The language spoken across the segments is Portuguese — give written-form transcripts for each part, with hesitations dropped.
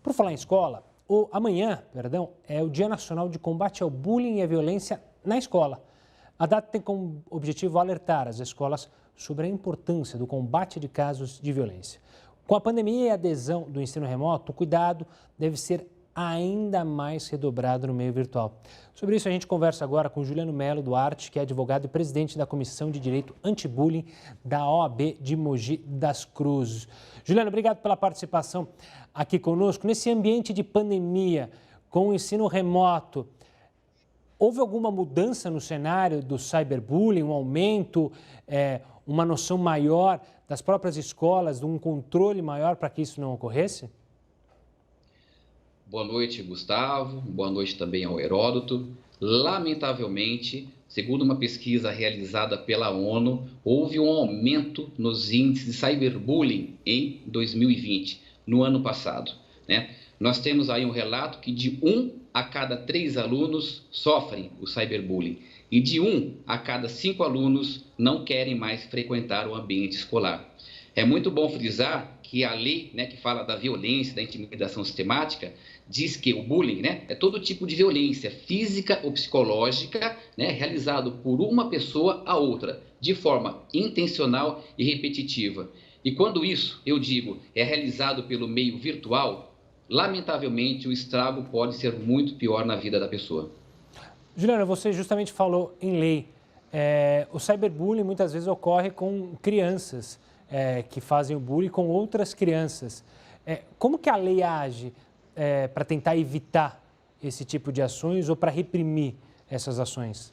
Por falar em escola, amanhã, é o Dia Nacional de Combate ao Bullying e à Violência na Escola. A data tem como objetivo alertar as escolas sobre a importância do combate de casos de violência. Com a pandemia e a adesão do ensino remoto, o cuidado deve ser ainda mais redobrado no meio virtual. Sobre isso, a gente conversa agora com Juliano Melo Duarte, que é advogado e presidente da Comissão de Direito Anti-Bullying da OAB de Mogi das Cruzes. Juliano, obrigado pela participação aqui conosco. Nesse ambiente de pandemia, com o ensino remoto, houve alguma mudança no cenário do cyberbullying, um aumento, uma noção maior das próprias escolas, de um controle maior para que isso não ocorresse? Boa noite, Gustavo. Boa noite também ao Heródoto. Lamentavelmente, segundo uma pesquisa realizada pela ONU, houve um aumento nos índices de cyberbullying em 2020, no ano passado, né? Nós temos aí um relato que de 1 a cada 3 alunos sofrem o cyberbullying e de 1 a cada 5 alunos não querem mais frequentar o ambiente escolar. É muito bom frisar que a lei, né, que fala da violência, da intimidação sistemática, diz que o bullying, né, é todo tipo de violência física ou psicológica, né, realizado por uma pessoa a outra, de forma intencional e repetitiva. E quando isso, eu digo, é realizado pelo meio virtual, lamentavelmente o estrago pode ser muito pior na vida da pessoa. Juliana, você justamente falou em lei. O cyberbullying muitas vezes ocorre com crianças que fazem o bullying com outras crianças. Como que a lei age para tentar evitar esse tipo de ações ou para reprimir essas ações?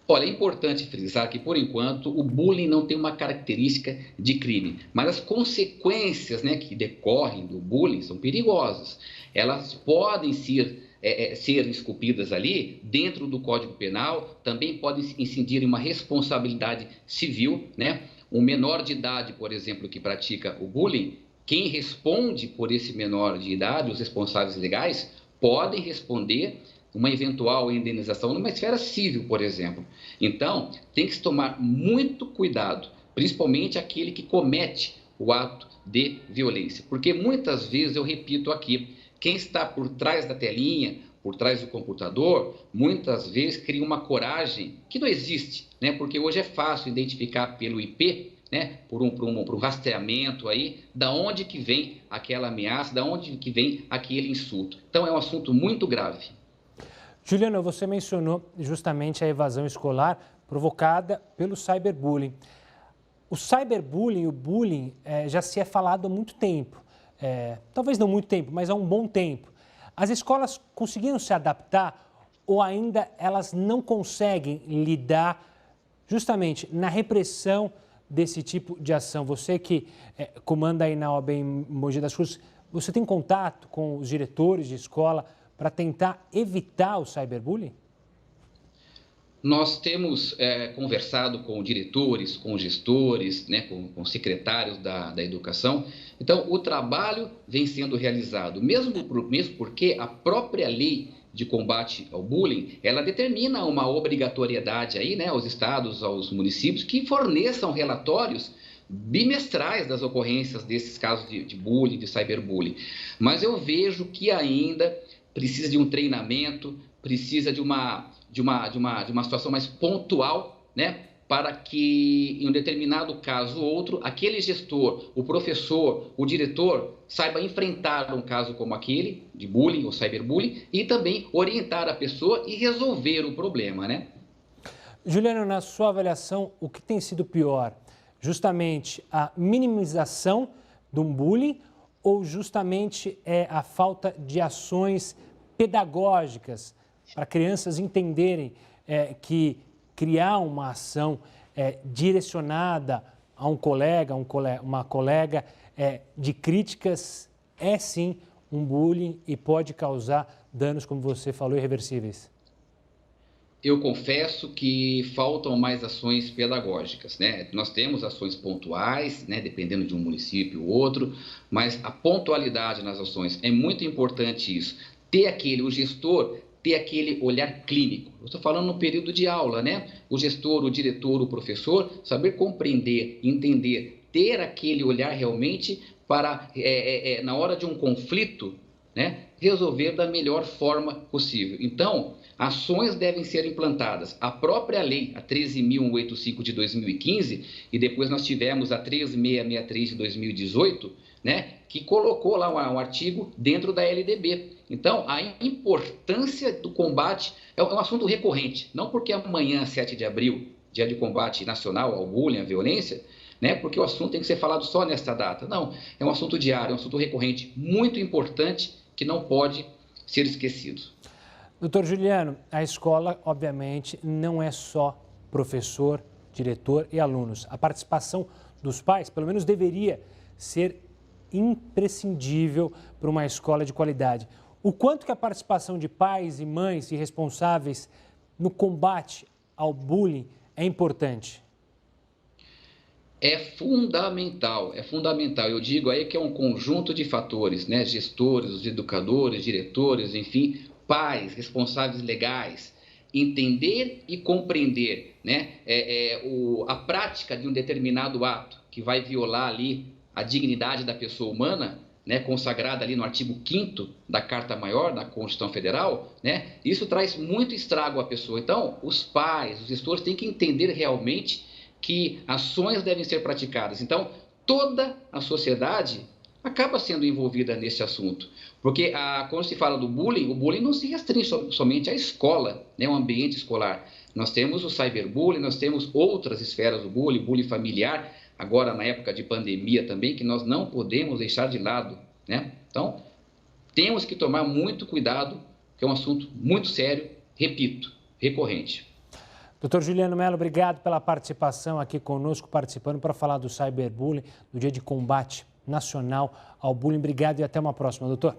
Olha, é importante frisar que, por enquanto, o bullying não tem uma característica de crime, mas as consequências, né, que decorrem do bullying são perigosas. Elas podem ser esculpidas ali dentro do Código Penal, também podem incidir em uma responsabilidade civil, né? Um menor de idade, por exemplo, que pratica o bullying, quem responde por esse menor de idade, os responsáveis legais, podem responder uma eventual indenização numa esfera civil, por exemplo. Então, tem que se tomar muito cuidado, principalmente aquele que comete o ato de violência. Porque muitas vezes, eu repito aqui, quem está por trás da telinha, por trás do computador, muitas vezes cria uma coragem que não existe, né? Porque hoje é fácil identificar pelo IP, né? Por um rastreamento aí, da onde que vem aquela ameaça, da onde que vem aquele insulto. Então, é um assunto muito grave. Juliana, você mencionou justamente a evasão escolar provocada pelo cyberbullying. O cyberbullying, o bullying, já se é falado há muito tempo. Talvez não muito tempo, mas há um bom tempo. As escolas conseguiram se adaptar ou ainda elas não conseguem lidar justamente na repressão desse tipo de ação? Você que comanda aí na OAB em Mogi das Cruzes, você tem contato com os diretores de escola para tentar evitar o cyberbullying? Nós temos conversado com diretores, com gestores, né, com secretários da educação. Então, o trabalho vem sendo realizado, mesmo porque a própria lei de combate ao bullying, ela determina uma obrigatoriedade aí, né, aos estados, aos municípios, que forneçam relatórios bimestrais das ocorrências desses casos de bullying, de cyberbullying. Mas eu vejo que ainda precisa de um treinamento, precisa de uma situação mais pontual, né? Para que, em um determinado caso ou outro, aquele gestor, o professor, o diretor, saiba enfrentar um caso como aquele, de bullying ou cyberbullying, e também orientar a pessoa e resolver o problema, né? Juliana, na sua avaliação, o que tem sido pior? Justamente a minimização de um bullying ou justamente a falta de ações pedagógicas para crianças entenderem que criar uma ação direcionada a um colega, uma colega de críticas é sim um bullying e pode causar danos, como você falou, irreversíveis? Eu confesso que faltam mais ações pedagógicas, né? Nós temos ações pontuais, né, dependendo de um município ou outro, mas a pontualidade nas ações é muito importante isso. O gestor ter aquele olhar clínico. Eu estou falando no período de aula, né? O gestor, o diretor, o professor, saber compreender, entender, ter aquele olhar realmente para, na hora de um conflito, né, resolver da melhor forma possível. Então, ações devem ser implantadas. A própria lei, a 13.185 de 2015, e depois nós tivemos a 3663 de 2018, né, que colocou lá um artigo dentro da LDB. Então, a importância do combate é um assunto recorrente, não porque amanhã, 7 de abril, dia de combate nacional ao bullying, à violência, né, porque o assunto tem que ser falado só nesta data. Não, é um assunto diário, é um assunto recorrente, muito importante, que não pode ser esquecido. Doutor Juliano, a escola, obviamente, não é só professor, diretor e alunos. A participação dos pais, pelo menos, deveria ser imprescindível para uma escola de qualidade. O quanto que a participação de pais e mães e responsáveis no combate ao bullying é importante? É fundamental. Eu digo aí que é um conjunto de fatores, né? Gestores, os educadores, diretores, enfim, pais, responsáveis legais, entender e compreender, né? A prática de um determinado ato que vai violar ali a dignidade da pessoa humana, né? Consagrada ali no artigo 5º da Carta Maior da Constituição Federal, né? Isso traz muito estrago à pessoa. Então, os pais, os gestores têm que entender realmente que ações devem ser praticadas. Então, toda a sociedade acaba sendo envolvida nesse assunto. Porque quando se fala do bullying, o bullying não se restringe somente à escola, né, ao ambiente escolar. Nós temos o cyberbullying, nós temos outras esferas do bullying, bullying familiar, agora na época de pandemia também, que nós não podemos deixar de lado, né? Então, temos que tomar muito cuidado, que é um assunto muito sério, repito, recorrente. Doutor Juliano Mello, obrigado pela participação aqui conosco, participando para falar do cyberbullying, do Dia de Combate Nacional ao Bullying. Obrigado e até uma próxima, doutor.